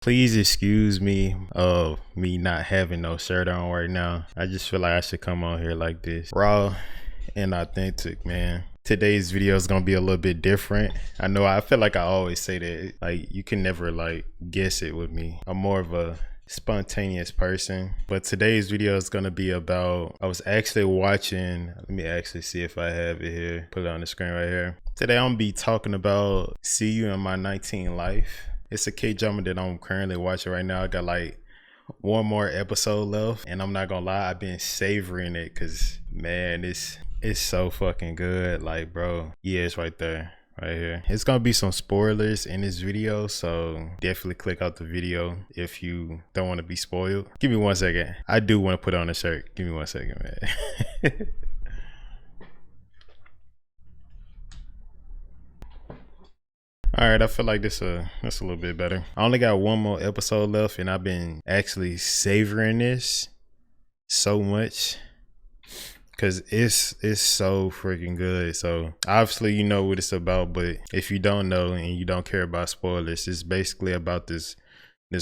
Please excuse me of me not having no shirt on right now. I just feel like I should come on here like this. Raw and authentic, man. Today's video is gonna be a little bit different. I feel like I always say that. Like, you can never like guess it with me. I'm more of a spontaneous person. But today's video is gonna be about, I was actually watching, let me actually see if I have it here. Put it on the screen right here. Today I'm gonna be talking about See You in My 19 Life. It's a Kdrama that I'm currently watching right now. I got like one more episode left, and I'm not gonna lie, I've been savoring it because man, it's so fucking good. Like, bro, yeah, it's right there, right here. It's gonna be some spoilers in this video, so definitely click out the video if you don't want to be spoiled. Give me 1 second. I do want to put on a shirt. Give me 1 second, man. All right, I feel like that's a little bit better. I only got one more episode left, and I've been actually savoring this so much because it's so freaking good. So obviously you know what it's about, but if you don't know and you don't care about spoilers, it's basically about this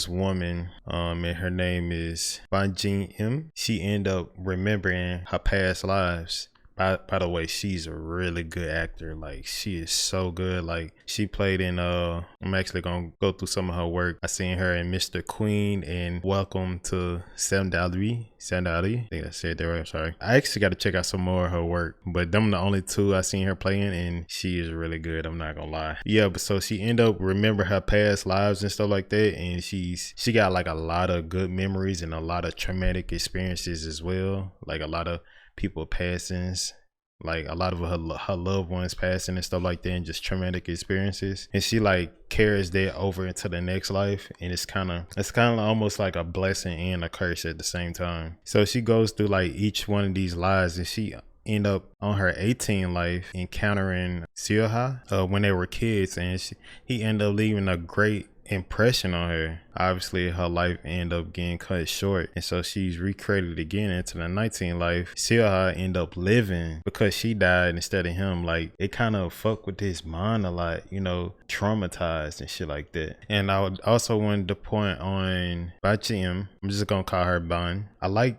woman, and her name is Ban Jin. She ended up remembering her past lives. By the way, she's a really good actor. Like, she is so good. Like, she played in I'm actually gonna go through some of her work. I seen her in Mr. Queen and Welcome to Sandali. I think I said that right. I'm sorry. I actually got to check out some more of her work, but them the only two I seen her playing, and she is really good. I'm not gonna lie. Yeah, but so she ended up remember her past lives and stuff like that, and she got like a lot of good memories and a lot of traumatic experiences as well. Like a lot of people passings, like a lot of her loved ones passing and stuff like that, and just traumatic experiences, and she like carries that over into the next life, and it's kind of almost like a blessing and a curse at the same time. So she goes through like each one of these lives, and she end up on her 18th life encountering Sioha when they were kids, and he ended up leaving a great impression on her. Obviously her life ended up getting cut short, and so she's recreated again into the 19th life. Sioha ended up living because she died instead of him. Like, it kind of fucked with his mind a lot, you know, traumatized and shit like that. And I would also wanted to point on Bachim. I'm just gonna call her Ban. I like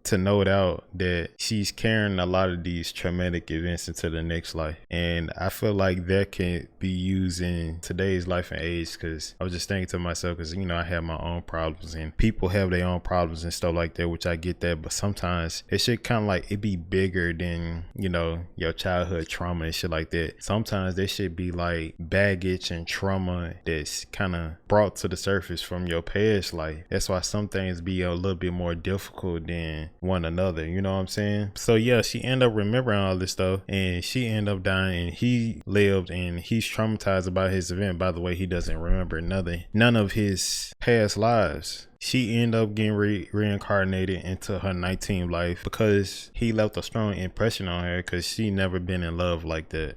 to note out that she's carrying a lot of these traumatic events into the next life, and I feel like that can be used in today's life and age, because I was just thinking to myself, because you know, I have my own problems and people have their own problems and stuff like that, which I get that, but sometimes it should kind of like it be bigger than, you know, your childhood trauma and shit like that. Sometimes there should be like baggage and trauma that's kind of brought to the surface from your past life. That's why some things be a little bit more difficult than one another, you know what I'm saying? So yeah, she ended up remembering all this stuff, and she ended up dying, and he lived, and he's traumatized about his event. By the way, he doesn't remember none of his past lives. She ended up getting reincarnated into her 19th life because he left a strong impression on her, because she never been in love like that.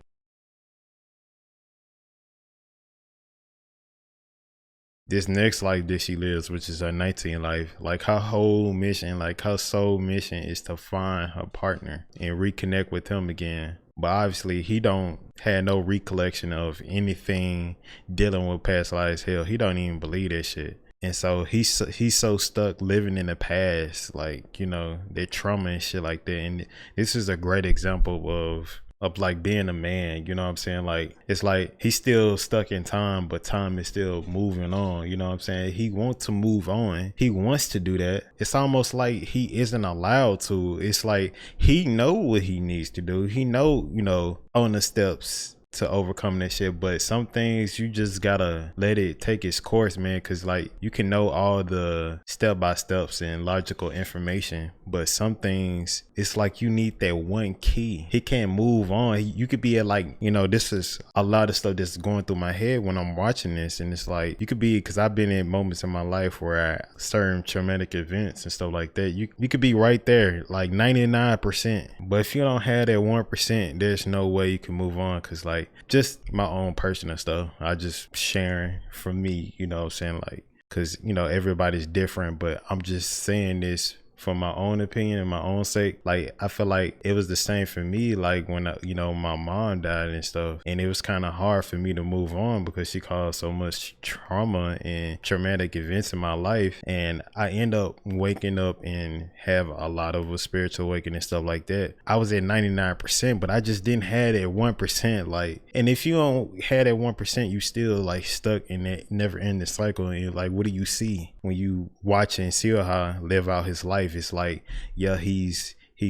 This next life that she lives, which is her 19th life, like her whole mission, like her sole mission is to find her partner and reconnect with him again. But obviously he don't have no recollection of anything dealing with past lives. Hell, he don't even believe that shit. And so he's so stuck living in the past, like, you know, that trauma and shit like that. And this is a great example of like being a man, you know what I'm saying? Like, it's like he's still stuck in time, but time is still moving on, you know what I'm saying? He wants to move on, he wants to do that. It's almost like he isn't allowed to. It's like he know what he needs to do, he know, you know, on the steps to overcome that shit, but some things you just gotta let it take its course, man, because like you can know all the step-by-steps and logical information, but some things it's like you need that one key. He can't move on. You could be at, like, you know, this is a lot of stuff that's going through my head when I'm watching this, and it's like you could be, because I've been in moments in my life where certain traumatic events and stuff like that, you could be right there like 99%, but if you don't have that 1%, there's no way you can move on. Because like, just my own personal stuff, I just sharing from me, you know what I'm saying? Like, because you know, everybody's different, but I'm just saying this for my own opinion and my own sake, like I feel like it was the same for me, like when you know, my mom died and stuff, and it was kind of hard for me to move on because she caused so much trauma and traumatic events in my life. And I end up waking up and have a lot of a spiritual awakening and stuff like that. I was at 99%, but I just didn't have that 1%. Like, and if you don't have that 1%, you still like stuck in that never ending cycle. And like, what do you see when you watching Silha live out his life? It's like, yeah, he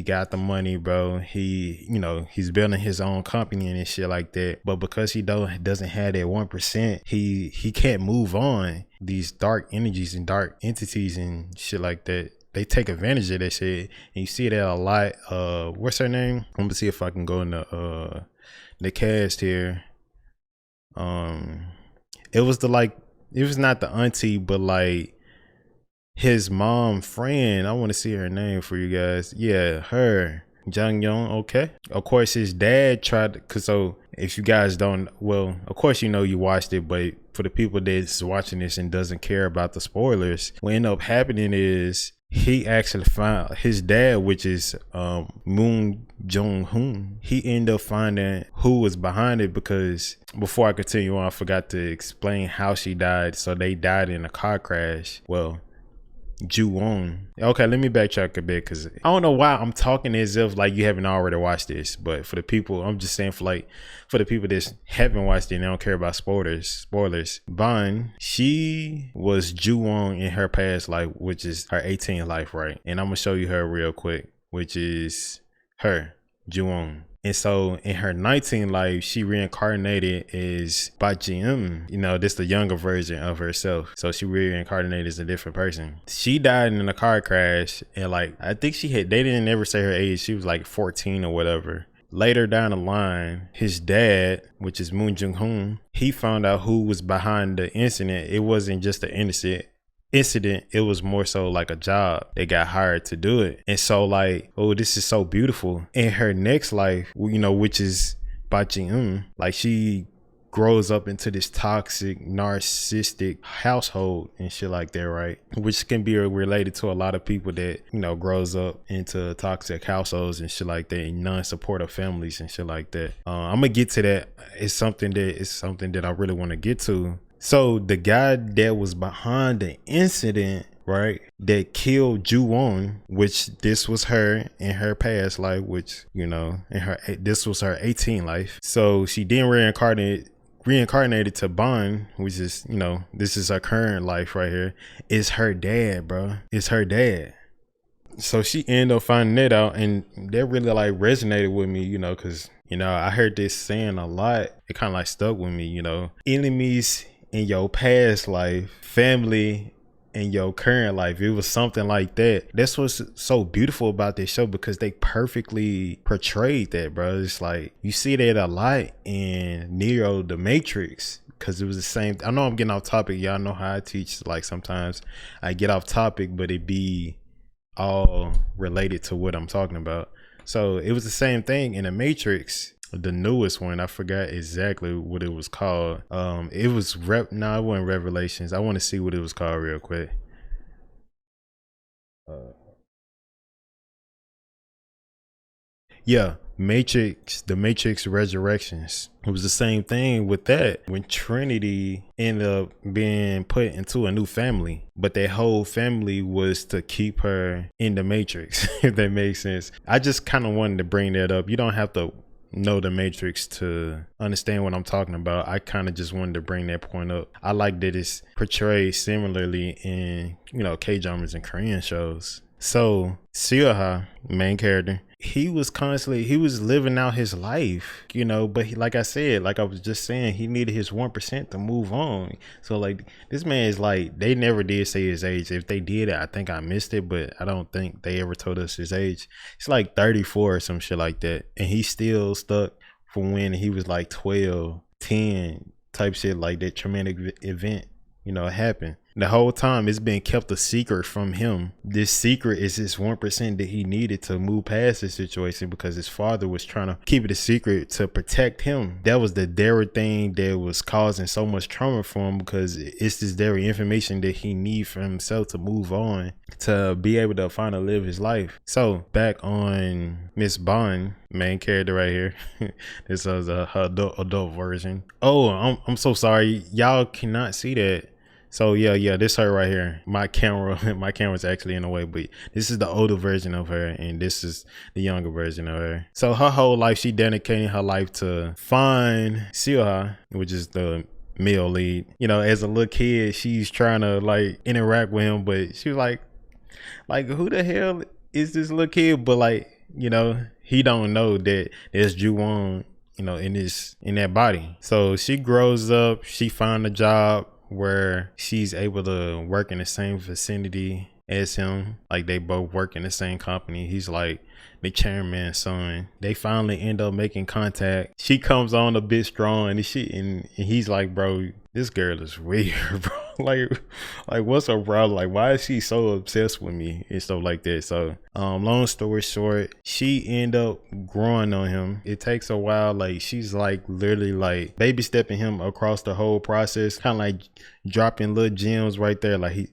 got the money, bro. He, you know, he's building his own company and shit like that. But because he doesn't have that 1%, he can't move on. These dark energies and dark entities and shit like that, they take advantage of that shit. And you see that a lot. What's her name? I'm gonna see if I can go in the cast here. It was it was not the auntie, but like his mom friend. I want to see her name for you guys. Yeah, her. Jung Young, okay. Of course, his dad tried to, cause so if you guys don't, well, of course you know you watched it, but for the people that's watching this and doesn't care about the spoilers, what ended up happening is he actually found his dad, which is Moon Jong-hoon. He ended up finding who was behind it, because before I continue on, I forgot to explain how she died. So they died in a car crash. Well, Ju-won. Okay, let me backtrack a bit, because I don't know why I'm talking as if like you haven't already watched this, but for the people, I'm just saying, for the people that haven't watched it and they don't care about spoilers. Ban, she was Ju-won in her past life, which is her 18th life, right? And I'm gonna show you her real quick, which is her, Ju-won. And so in her 19th life, she reincarnated as Bajim. You know, this the younger version of herself. So she reincarnated as a different person. She died in a car crash, and like I think they didn't ever say her age. She was like 14 or whatever. Later down the line, his dad, which is Moon Jung-hoon, he found out who was behind the incident. It wasn't just an incident, it was more so like a job. They got hired to do it. And so like, oh, this is so beautiful. In her next life, you know, which is Bajin, like she grows up into this toxic, narcissistic household and shit like that, right? Which can be related to a lot of people that, you know, grows up into toxic households and shit like that, and non-supportive families and shit like that. I'm gonna get to that. It's something that I really want to get to. So the guy that was behind the incident, right, that killed Ju-won, which this was her in her past life, which, you know, this was her 18th life. So she then reincarnated to Ban, which is, you know, this is her current life right here. It's her dad, bro. It's her dad. So she ended up finding that out, and that really like resonated with me, you know, because, you know, I heard this saying a lot. It kind of like stuck with me, you know, enemies in your past life, family in your current life. It was something like that. That's what's so beautiful about this show, because they perfectly portrayed that, bro. It's like you see that a lot in Neo the Matrix, because it was the same. I know I'm getting off topic. Y'all know how I teach. Like sometimes I get off topic, but it be all related to what I'm talking about. So it was the same thing in the Matrix. The newest one, I forgot exactly what it was called. It was it wasn't Revelations. I want to see what it was called real quick. Yeah, the Matrix Resurrections. It was the same thing with that, when Trinity ended up being put into a new family, but that whole family was to keep her in the Matrix, if that makes sense. I just kind of wanted to bring that up. You don't have to know the Matrix to understand what I'm talking about. I kind of just wanted to bring that point up. I like that it's portrayed similarly in, you know, K-dramas and Korean shows. So Silha, main character, he was living out his life, you know, but like I said, like I was just saying, he needed his 1% to move on. So like this man is like, they never did say his age. If they did, I think I missed it, but I don't think they ever told us his age. It's like 34 or some shit like that, and he's still stuck from when he was like 12, 10 type shit, like that traumatic event, you know, happened. The whole time it's been kept a secret from him. This secret is this 1% that he needed to move past the situation, because his father was trying to keep it a secret to protect him. That was the dairy thing that was causing so much trauma for him, because it's this dairy information that he needs for himself to move on, to be able to finally live his life. So back on Miss Bond, main character right here. This is her adult version. Oh, I'm so sorry, y'all cannot see that. So yeah, this her right here. My camera's actually in the way, but this is the older version of her, and this is the younger version of her. So her whole life, she dedicating her life to find Silha, which is the male lead. You know, as a little kid, she's trying to like interact with him, but she was like who the hell is this little kid? But like, you know, he don't know that there's Ju-won, you know, in that body. So she grows up, she find a job where she's able to work in the same vicinity as him. Like they both work in the same company. He's like the chairman's son. They finally end up making contact. She comes on a bit strong, and he's like, bro, this girl is weird, bro. like what's her problem? Like, why is she so obsessed with me and stuff like that? So long story short, she end up growing on him. It takes a while. Like she's like literally like baby stepping him across the whole process, kind of like dropping little gems right there. Like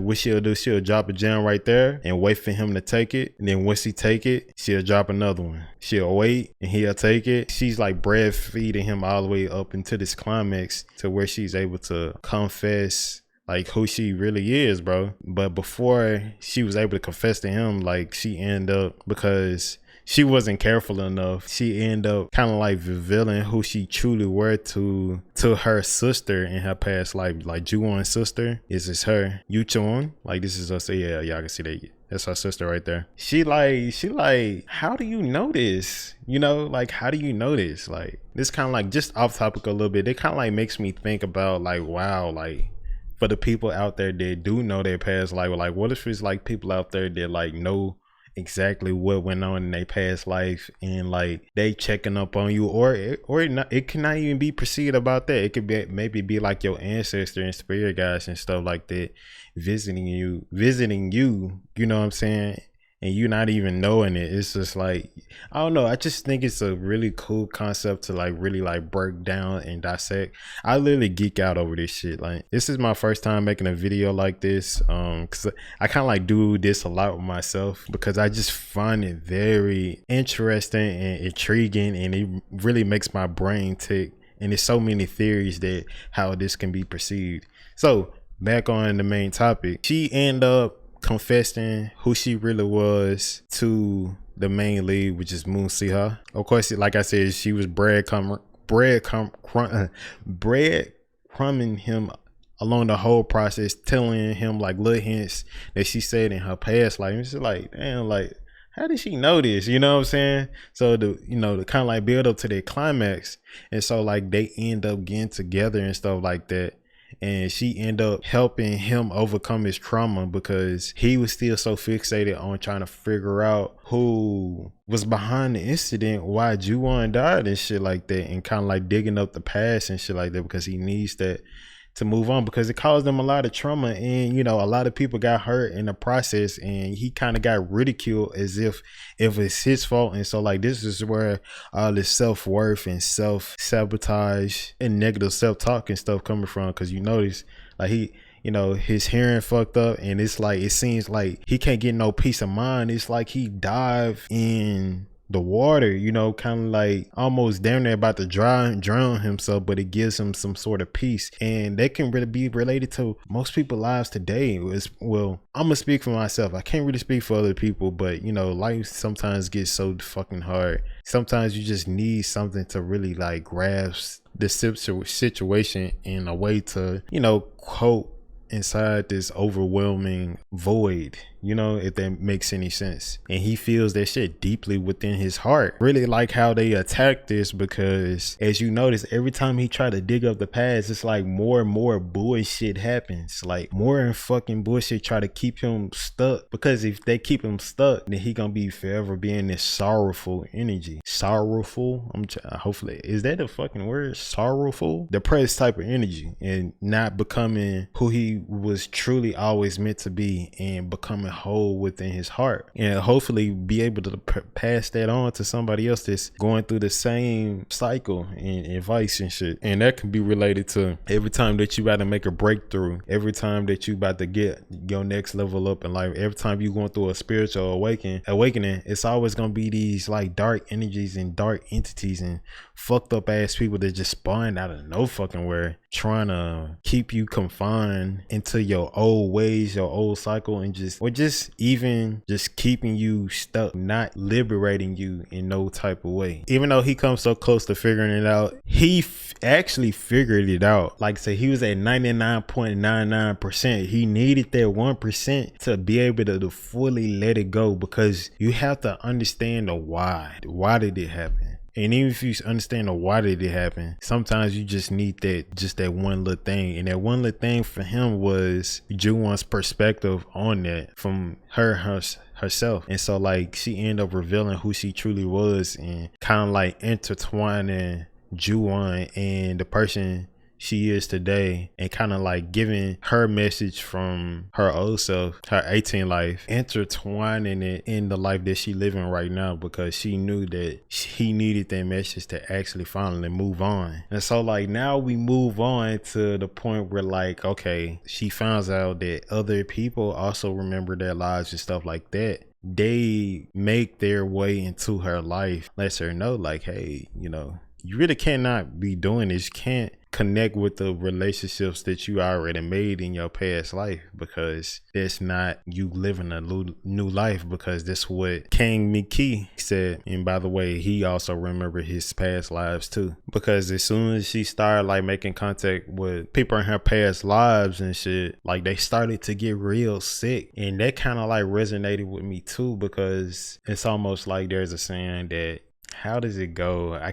what she'll do, she'll drop a gem right there and wait for him to take it. And then once he take it, she'll drop another one. She'll wait and he'll take it. She's like breastfeeding him all the way up into this climax to where she's able to confess like who she really is, bro. But before she was able to confess to him, like she ended up, because she wasn't careful enough, she ended up kind of like revealing who she truly were to her sister in her past life. Like Ju-won's sister is her, Yu-chon. Like this is us. Yeah, y'all can see that. That's her sister right there. She like, how do you know this? You know, like, how do you know this? Like, this kind of like, just off topic a little bit, it kind of like makes me think about like, wow, like for the people out there that do know their past life, like what if it's like people out there that like know exactly what went on in their past life, and like they checking up on you, or it cannot even be perceived about that. It could be maybe be like your ancestor and spirit guides and stuff like that visiting you, you know what I'm saying, and you not even knowing it. It's just like, I don't know, I just think it's a really cool concept to like really like break down and dissect. I literally geek out over this shit. Like this is my first time making a video like this, because I kind of like do this a lot with myself, because I just find it very interesting and intriguing, and it really makes my brain tick, and there's so many theories that how this can be perceived. So back on the main topic, she end up confessing who she really was to the main lead, which is Moon Siha. Of course, like I said, she was breadcrumbing him along the whole process, telling him like little hints that she said in her past life. It's just like, damn, like how did she know this? You know what I'm saying? So the kind of like build up to their climax, and so like they end up getting together and stuff like that. And she ended up helping him overcome his trauma, because he was still so fixated on trying to figure out who was behind the incident, why Ju-won died and shit like that, and kind of like digging up the past and shit like that, because he needs that to move on, because it caused them a lot of trauma, and you know, a lot of people got hurt in the process, and he kind of got ridiculed as if it's his fault. And so like this is where all this self-worth and self-sabotage and negative self-talk and stuff coming from, because you notice like he, you know, his hearing fucked up, and it's like it seems like he can't get no peace of mind. It's like he dived in the water, you know, kind of like almost down there about to drown himself, but it gives him some sort of peace. And that can really be related to most people's lives today. Well, I'm gonna speak for myself, I can't really speak for other people, but you know, life sometimes gets so fucking hard. Sometimes you just need something to really like grasp the situation in a way to, you know, cope inside this overwhelming void. you know, if that makes any sense. And he feels that shit deeply within his heart. Really like how they attack this, because as you notice, every time he try to dig up the past, it's like more and more bullshit happens. Like more and fucking bullshit try to keep him stuck, because if they keep him stuck, then he gonna be forever being this sorrowful energy. Sorrowful, hopefully, is that the fucking word? Sorrowful, depressed type of energy, and not becoming who he was truly always meant to be, and becoming whole within his heart, and hopefully be able to pass that on to somebody else that's going through the same cycle and advice and shit. And that can be related to every time that you about to make a breakthrough, every time that you about to get your next level up in life, every time you going through a spiritual awakening, it's always gonna be these like dark energies and dark entities and fucked up ass people that just spawn out of no fucking where, trying to keep you confined into your old ways, your old cycle, and just keeping you stuck, not liberating you in no type of way. Even though he comes so close to figuring it out, he actually figured it out. Like I said, he was at 99.99%. He needed that 1% to be able to fully let it go, because you have to understand the why. Why did it happen? And even if you understand the why did it happen, sometimes you just need that one little thing. And that one little thing for him was Juwon's perspective on that from herself. And so like she ended up revealing who she truly was, and kind of like intertwining Juwon and the person she is today, and kind of like giving her message from her old self, her 18 life, intertwining it in the life that she living right now, because she knew that he needed that message to actually finally move on. And so like now we move on to the point where like, okay, she finds out that other people also remember their lives and stuff like that. They make their way into her life, lets her know like, hey, you know, you really cannot be doing this. You can't connect with the relationships that you already made in your past life, because it's not you living a new life, because that's what King Miki said. And by the way, he also remembered his past lives too, because as soon as she started like making contact with people in her past lives and shit, like they started to get real sick. And that kind of like resonated with me too, because it's almost like there's a saying that, how does it go? I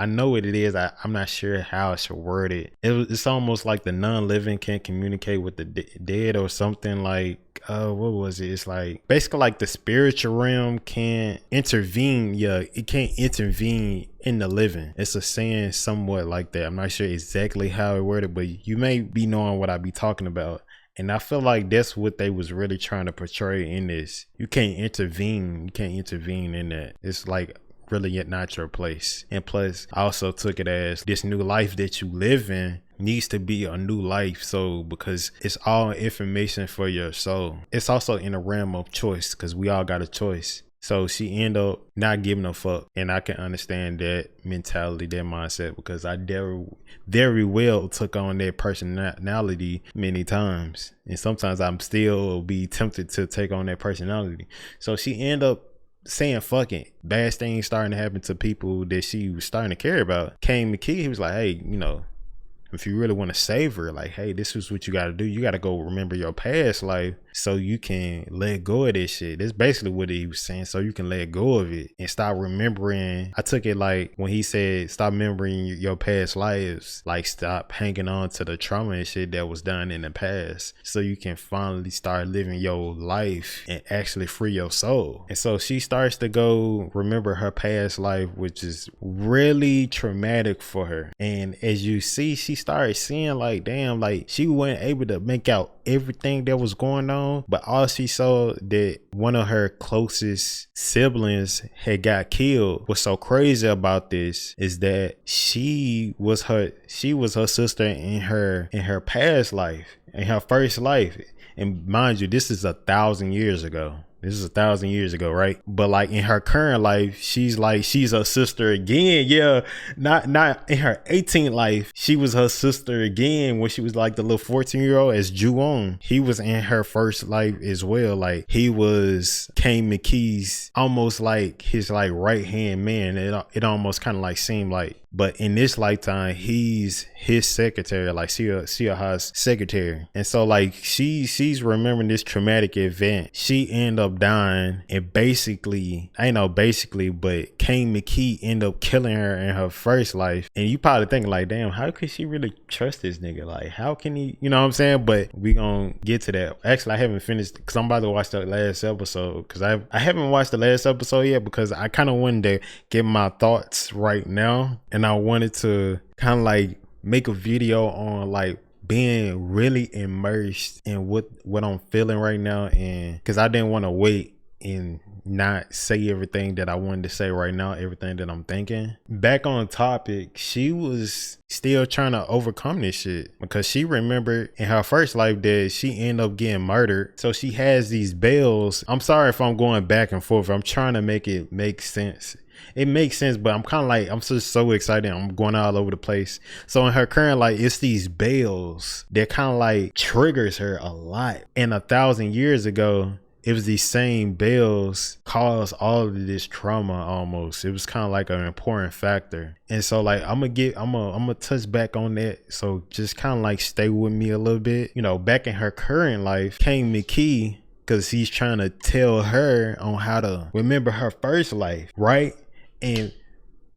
know what it is. I'm not sure how I should word it. It's almost like the non-living can't communicate with the dead, or something like, what was it? It's like basically like the spiritual realm can't intervene. Yeah, it can't intervene in the living. It's a saying somewhat like that. I'm not sure exactly how it worded, but you may be knowing what I be talking about. And I feel like that's what they was really trying to portray in this. You can't intervene. You can't intervene in that. It's like really not your place. And plus, I also took it as this new life that you live in needs to be a new life. So because it's all information for your soul, it's also in a realm of choice, because we all got a choice. So she ended up not giving a fuck, and I can understand that mentality, that mindset, because I very well took on that personality many times, and sometimes I'm still be tempted to take on that personality. So she ended up saying fuck it. Bad things starting to happen to people that she was starting to care about. Came McKee, he was like, hey, you know, if you really want to save her, like, hey, this is what you got to do. You got to go remember your past life so you can let go of this shit. That's basically what he was saying, so you can let go of it and stop remembering. I took it like when he said stop remembering your past lives, like stop hanging on to the trauma and shit that was done in the past, so you can finally start living your life and actually free your soul. And so she starts to go remember her past life, which is really traumatic for her. And as you see, she started seeing like, damn, like she wasn't able to make out everything that was going on, but all she saw that one of her closest siblings had got killed. What's so crazy about this is that she was her sister in her past life, in her first life. And mind you, this is 1,000 years ago. This is 1,000 years ago, right? But like in her current life, she's her sister again. Yeah, not in her 18th life. She was her sister again when she was like the little 14-year-old as Ju-on. He was in her first life as well. Like he was Kang McKee's almost like his like right hand man. It almost kind of like seemed like but in this lifetime he's his secretary, like Sia secretary. And so like she's remembering this traumatic event. She end up dying, and but Kane McKee end up killing her in her first life. And you probably thinking like, damn, how could she really trust this nigga? Like, how can he, you know what I'm saying? But we gonna get to that. Actually, I haven't finished because I'm about to watch the last episode, because I haven't watched the last episode yet, because I kind of wanted to get my thoughts right now, and I wanted to kind of like make a video on like being really immersed in what I'm feeling right now, and because I didn't want to wait and not say everything that I wanted to say right now, everything that I'm thinking. Back on topic, she was still trying to overcome this shit, because she remembered in her first life that she ended up getting murdered. So she has these bells. I'm sorry if I'm going back and forth. I'm trying to make it make sense. It makes sense, but I'm kind of like, I'm just so excited. I'm going all over the place. So in her current life, it's these bells that kind of like triggers her a lot. And 1,000 years ago, it was these same bells caused all of this trauma almost. It was kind of like an important factor. And so like, I'm gonna touch back on that. So just kind of like stay with me a little bit. You know, back in her current life, Kane McKee, because he's trying to tell her on how to remember her first life, right? And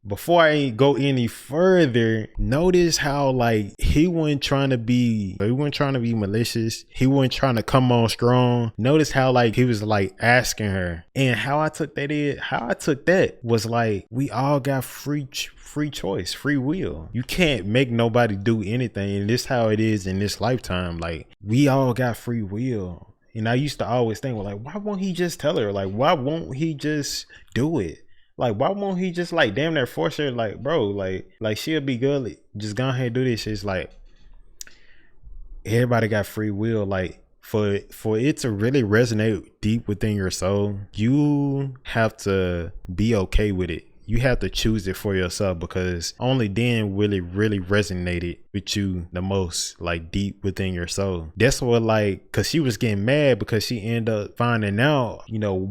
before I go any further, notice how like he wasn't trying to be malicious. He wasn't trying to come on strong. Notice how like he was like asking her. And how I took that was like, we all got free choice, free will. You can't make nobody do anything. And this is how it is in this lifetime. Like, we all got free will. And I used to always think, well, like, why won't he just tell her? Like, why won't he just do it? Like, why won't he just like damn near force her? Like, bro, like she'll be good. Just go ahead and do this. It's like, everybody got free will. Like, for it to really resonate deep within your soul, you have to be okay with it. You have to choose it for yourself, because only then will it really resonated with you the most, like deep within your soul. That's what, like, cause she was getting mad because she ended up finding out, you know,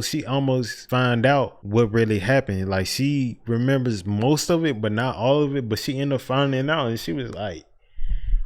she almost find out what really happened. Like, she remembers most of it, but not all of it. But she ended up finding out, and she was like,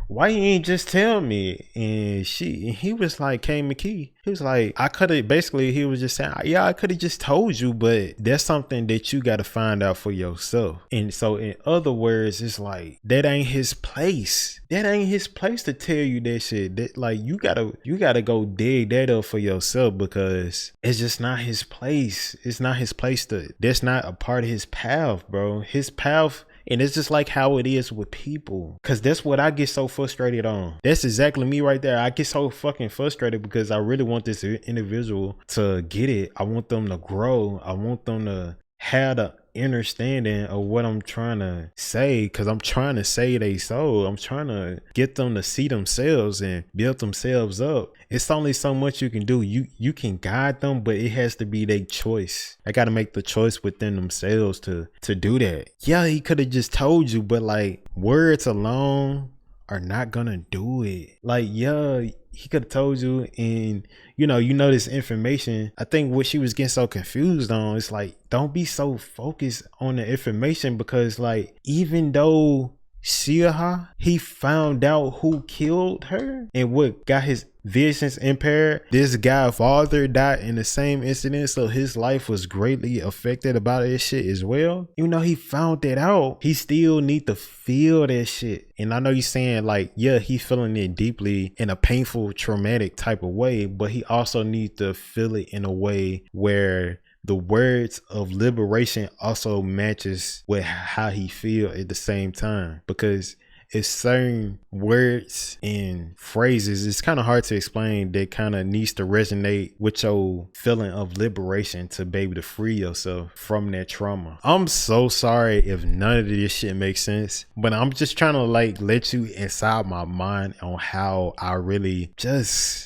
why you ain't just tell me? And he was like, Kane McKee, he was like, he was just saying, yeah, I could have just told you, but that's something that you got to find out for yourself. And so in other words, it's like, that ain't his place. That ain't his place to tell you that shit. That, like, you gotta go dig that up for yourself, because it's just not his place. It's not his place that's not a part of his path, bro. His path. And it's just like how it is with people, because that's what I get so frustrated on. That's exactly me right there. I get so fucking frustrated because I really want this individual to get it. I want them to grow. I want them to have the understanding of what I'm trying to say, because I'm trying to save their soul. I'm trying to get them to see themselves and build themselves up. It's only so much you can do. You can guide them, but it has to be their choice. They got to make the choice within themselves to do that. Yeah, he could have just told you, but like, words alone are not gonna do it. Like, yeah, he could have told you, and you know this information. I think what she was getting so confused on is like, don't be so focused on the information, because like, even though he found out who killed her and what got his visions impaired, this guy's father died in the same incident, so his life was greatly affected about this shit as well. Even though he found that out, he still need to feel that shit. And I know you're saying like, yeah, he's feeling it deeply in a painful, traumatic type of way, but he also needs to feel it in a way where the words of liberation also matches with how he feel at the same time, because it's certain words and phrases, it's kind of hard to explain, that kind of needs to resonate with your feeling of liberation to be able to free yourself from that trauma. I'm so sorry if none of this shit makes sense, but I'm just trying to like let you inside my mind on how I really just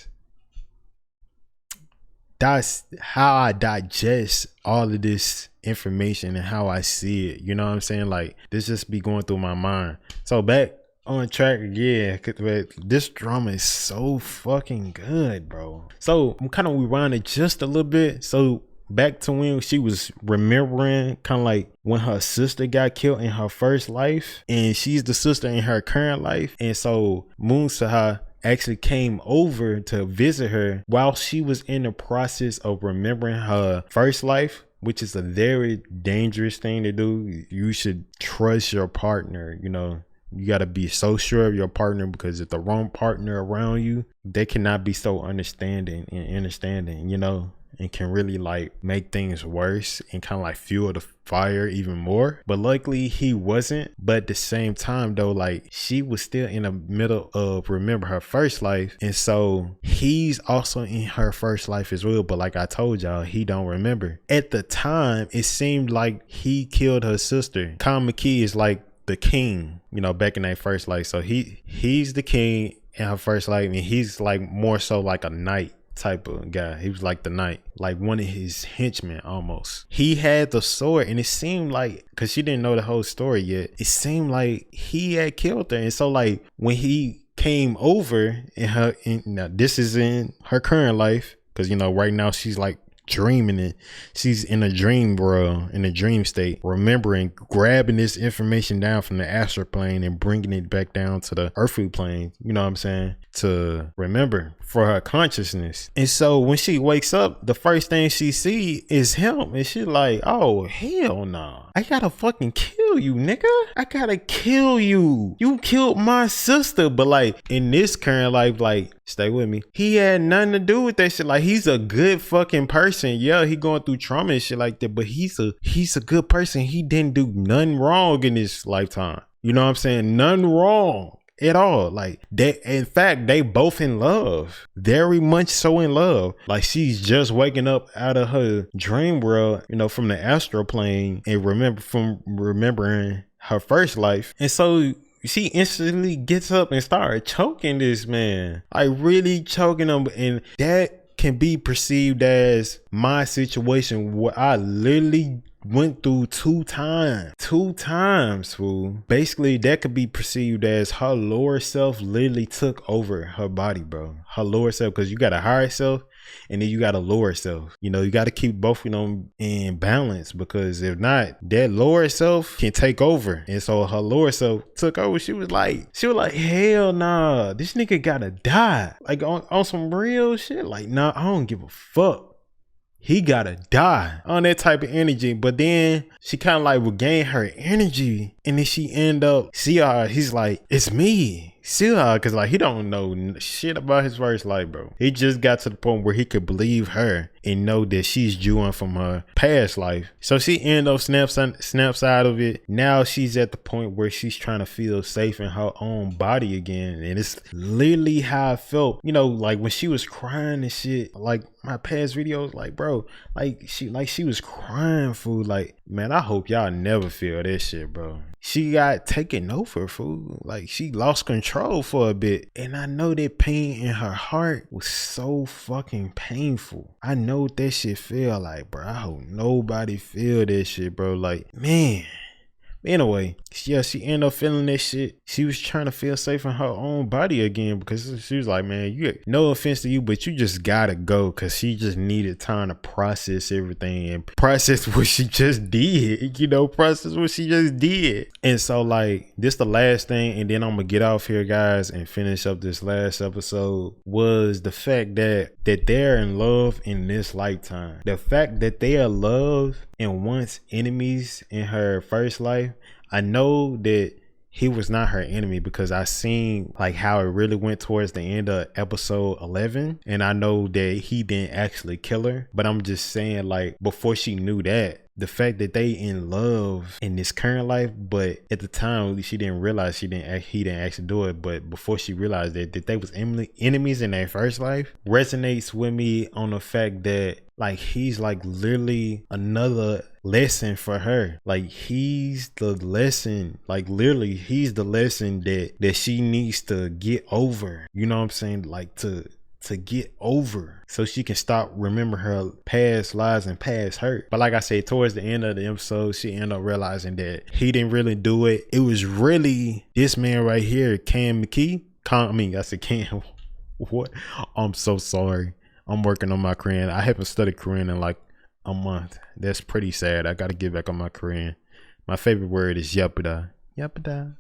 that's how I digest all of this information and how I see it. You know what I'm saying? Like, this just be going through my mind. So back on track again, this drama is so fucking good, bro. So I'm kind of rewinding just a little bit. So back to when she was remembering kind of like when her sister got killed in her first life, and she's the sister in her current life. And so Moon Saha actually came over to visit her while she was in the process of remembering her first life, which is a very dangerous thing to do. You should trust your partner. You know, you got to be so sure of your partner, because if the wrong partner around you, they cannot be so understanding, you know, and can really like make things worse and kind of like fuel the fire even more. But luckily he wasn't. But at the same time though, like she was still in the middle of remember her first life, and so he's also in her first life as well. But like I told y'all, he don't remember. At the time it seemed like he killed her sister. Kamaki is like the king, you know, back in that first life. So he's the king in her first life, and he's like more so like a knight type of guy. He was like the knight, like one of his henchmen almost. He had the sword, and it seemed like, because she didn't know the whole story yet, it seemed like he had killed her. And so like when he came over now this is in her current life, because you know right now she's like dreaming it. She's in a dream world, in a dream state, remembering grabbing this information down from the astral plane and bringing it back down to the earthly plane, you know what I'm saying, to remember for her consciousness. And so when she wakes up, the first thing she see is him, and she like, oh hell no, I gotta fucking kill you, nigga. I gotta kill you. You killed my sister. But like in this current life, like, stay with me, he had nothing to do with that shit. Like he's a good fucking person. Yeah, he going through trauma and shit like that, but he's a good person. He didn't do nothing wrong in this lifetime. You know what I'm saying? Nothing wrong at all. Like they, in fact, they both in love, very much so in love. Like she's just waking up out of her dream world, you know, from the astral plane, and remembering her first life. And so she instantly gets up and started choking this man, like really choking him. And that can be perceived as my situation, what I literally went through two times, fool. Basically that could be perceived as her lower self literally took over her body, bro. Her lower self, because you got a higher self and then you got a lower self. You know, you got to keep both of them in balance, because if not, that lower self can take over. And so her lower self took over. She was like, hell nah, this nigga gotta die. Like on some real shit. Like, nah, I don't give a fuck. He gotta die, on that type of energy. But then she kind of like regained her energy, and then she end up see her. He's like, it's me. See her, because like he don't know shit about his first life, bro. He just got to the point where he could believe her and know that she's Jewing from her past life. So she end up snaps out of it. Now she's at the point where she's trying to feel safe in her own body again. And it's literally how I felt, you know, like when she was crying and shit, like my past videos, like bro, like she was crying, fool. Like, man, I hope y'all never feel that shit, bro. She got taken over, fool. Like she lost control for a bit. And I know that pain in her heart was so fucking painful. I know what that shit feel like, bro. I hope nobody feel that shit, bro. Like, man. Anyway, yeah, she ended up feeling that shit. She was trying to feel safe in her own body again, because she was like, man, you, no offense to you, but you just gotta go, because she just needed time to process everything and process what she just did, you know, process what she just did. And so like, this the last thing, and then I'm gonna get off here, guys, and finish up this last episode, was the fact that they're in love in this lifetime. The fact that they are loved and once enemies in her first life. I know that he was not her enemy, because I seen like how it really went towards the end of episode 11, and I know that he didn't actually kill her. But I'm just saying, like, before she knew that, the fact that they in love in this current life, but at the time she didn't realize he didn't actually do it. But before she realized that they was enemies in their first life, resonates with me on the fact that like he's like literally another lesson for her. Like he's the lesson, like literally he's the lesson that she needs to get over. You know what I'm saying? Like to get over, so she can stop remember her past lies and past hurt. But like I said, towards the end of the episode, she ended up realizing that he didn't really do it. It was really this man right here, Cam McKee. I said Cam. What? I'm so sorry. I'm working on my Korean. I haven't studied Korean in like a month. That's pretty sad. I gotta get back on my Korean. My favorite word is yapada. Yapada.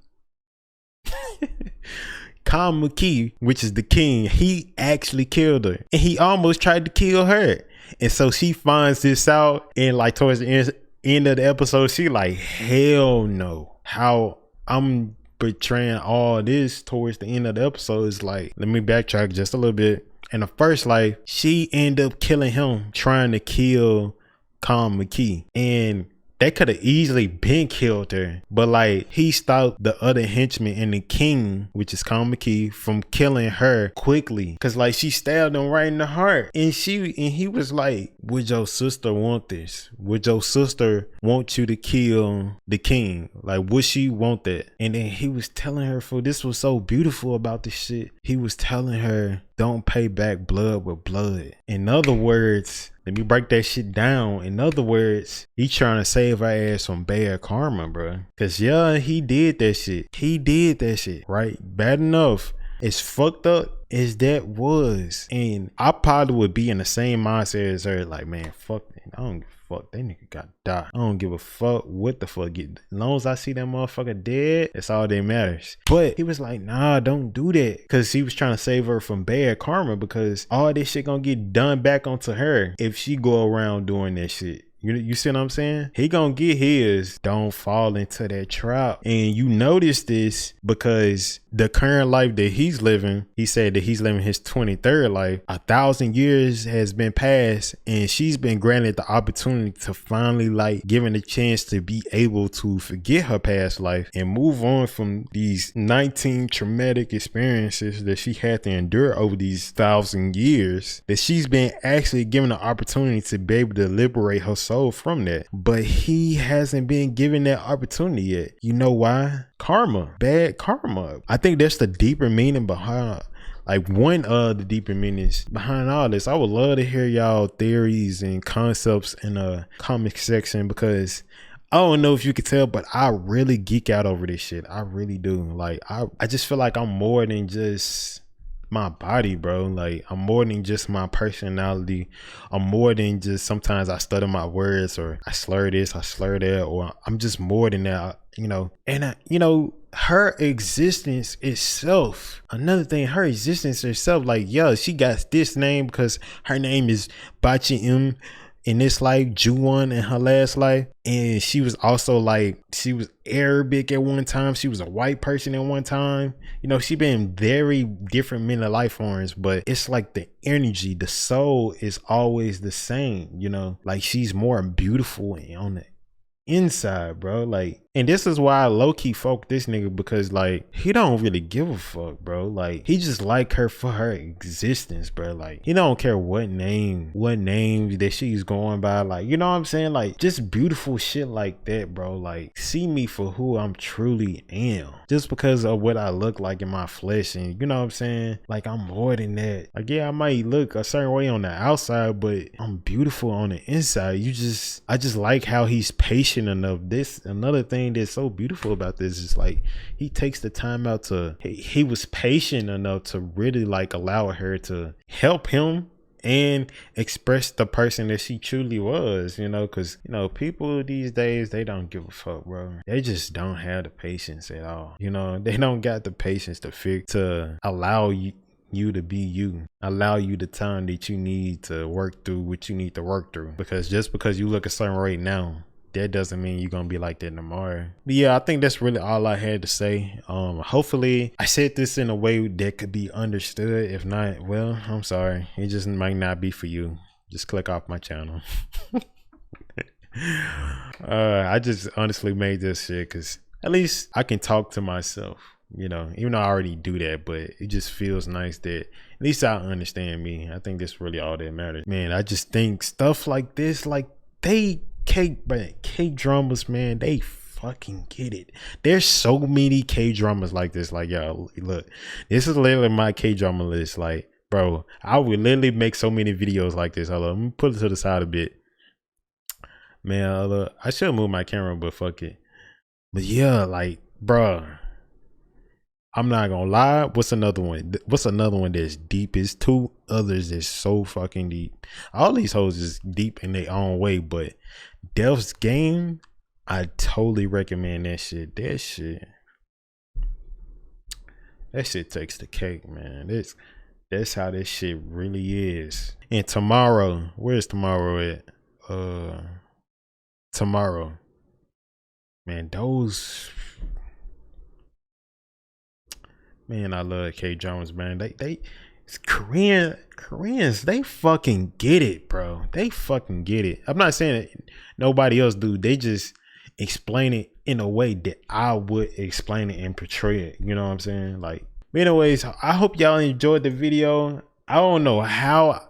Kamaki, which is the king, he actually killed her. And he almost tried to kill her. And so she finds this out, and like towards the end of the episode, she like, hell no. How I'm portraying all this towards the end of the episode is like, let me backtrack just a little bit. In the first life, she ended up killing him, trying to kill Kamaki. And they could have easily been killed her, but like he stopped the other henchman and the king, which is Kamaki, from killing her quickly, cause like she stabbed him right in the heart, and he was like, "Would your sister want this? Would your sister want you to kill the king? Like, would she want that?" And then he was telling her, for this was so beautiful about this shit. He was telling her, "Don't pay back blood with blood." In other words, let me break that shit down. In other words, he trying to save our ass from bad karma, bro. Cause yeah, he did that shit. He did that shit, right? Bad enough. As fucked up as that was. And I probably would be in the same mindset as her. Like, man, fuck it. I don't give a fuck. That nigga got die. I don't give a fuck what the fuck. As long as I see that motherfucker dead, that's all that matters. But he was like, nah, don't do that. Cause he was trying to save her from bad karma, because all this shit gonna get done back onto her if she go around doing that shit. You see what I'm saying? He gonna get his. Don't fall into that trap. And you notice this because the current life that he's living, he said that he's living his 23rd life. 1,000 years has been passed, and she's been granted the opportunity to finally like given a chance to be able to forget her past life and move on from these 19 traumatic experiences that she had to endure over these 1,000 years, that she's been actually given the opportunity to be able to liberate herself from that. But he hasn't been given that opportunity yet. You know why? Karma. Bad karma. I think that's the deeper meaning behind, like one of the deeper meanings behind all this. I would love to hear y'all theories and concepts in the comment section, because I don't know if you could tell, but I really geek out over this shit. I really do. Like I just feel like I'm more than just my body, bro. Like I'm more than just my personality. I'm more than just, sometimes I stutter my words, or I slur this, I slur that, or I'm just more than that, you know. And her existence itself, another thing, her existence itself, like, yeah, she got this name because her name is Bachi M in this life, Juwon in her last life. And she was also like, she was Arabic at one time, she was a white person at one time. You know, she been very different men of life forms, but it's like the energy, the soul is always the same, you know. Like she's more beautiful on the inside, bro. Like, and this is why I low-key fuck this nigga, because like he don't really give a fuck, bro. Like he just like her for her existence, bro. Like he don't care what name that she's going by. Like, you know what I'm saying? Like just beautiful shit like that, bro. Like see me for who I'm truly am, just because of what I look like in my flesh. And you know what I'm saying? Like I'm more than that. Like yeah, I might look a certain way on the outside, but I'm beautiful on the inside. I just like how he's patient enough. This another thing that's so beautiful about this is like he takes the time out to, he was patient enough to really like allow her to help him and express the person that she truly was, you know. Because you know, people these days, they don't give a fuck, bro. They just don't have the patience at all, you know. They don't got the patience to allow you to be you, allow you the time that you need to work through what you need to work through. Because just because you look a certain way now, that doesn't mean you're gonna be like that tomorrow. But yeah, I think that's really all I had to say. Hopefully I said this in a way that could be understood. If not, well, I'm sorry, it just might not be for you. Just click off my channel. I just honestly made this shit because at least I can talk to myself, you know, even though I already do that, but it just feels nice that at least I understand me. I think that's really all that matters, man. I just think stuff like this, like K-dramas, man, they fucking get it. There's so many K-dramas like this. Like, yo, look, this is literally my K-drama list. Like, bro, I would literally make so many videos like this. Hold on, let me put it to the side a bit. Man, I should move my camera, but fuck it. But yeah, like, bro, I'm not gonna lie. What's another one? What's another one that's deep? Is two others that's so fucking deep. All these hoes is deep in their own way, but Delph's Game, I totally recommend that shit. That shit takes the cake, man. That's how this shit really is. And Tomorrow, where's Tomorrow at? Tomorrow, man. Man, I love Kdramas, man. They Koreans, they fucking get it, bro. They fucking get it. I'm not saying that nobody else do. They just explain it in a way that I would explain it and portray it. You know what I'm saying? Like, anyways, I hope y'all enjoyed the video. I don't know how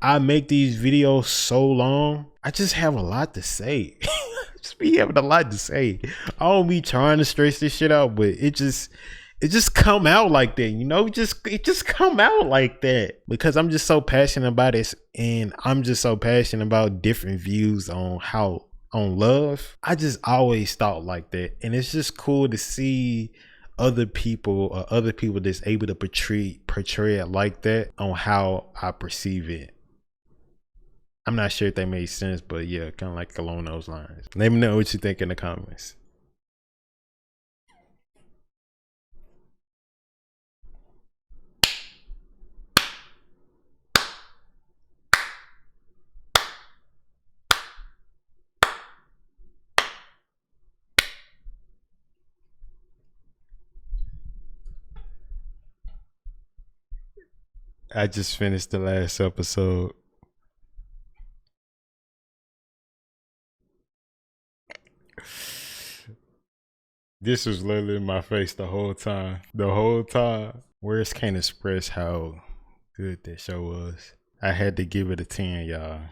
I make these videos so long. I just have a lot to say. Just be having a lot to say. I don't be trying to stress this shit out, but it just come out like that, you know. It just come out like that because I'm just so passionate about it, and I'm just so passionate about different views on love. I just always thought like that, and it's just cool to see other people that's able to portray it like that on how I perceive it. I'm not sure if that made sense, but yeah, kind of like along those lines. Let me know what you think in the comments. I just finished the last episode. This was literally in my face the whole time. The whole time. Words can't express how good that show was. I had to give it a 10, y'all.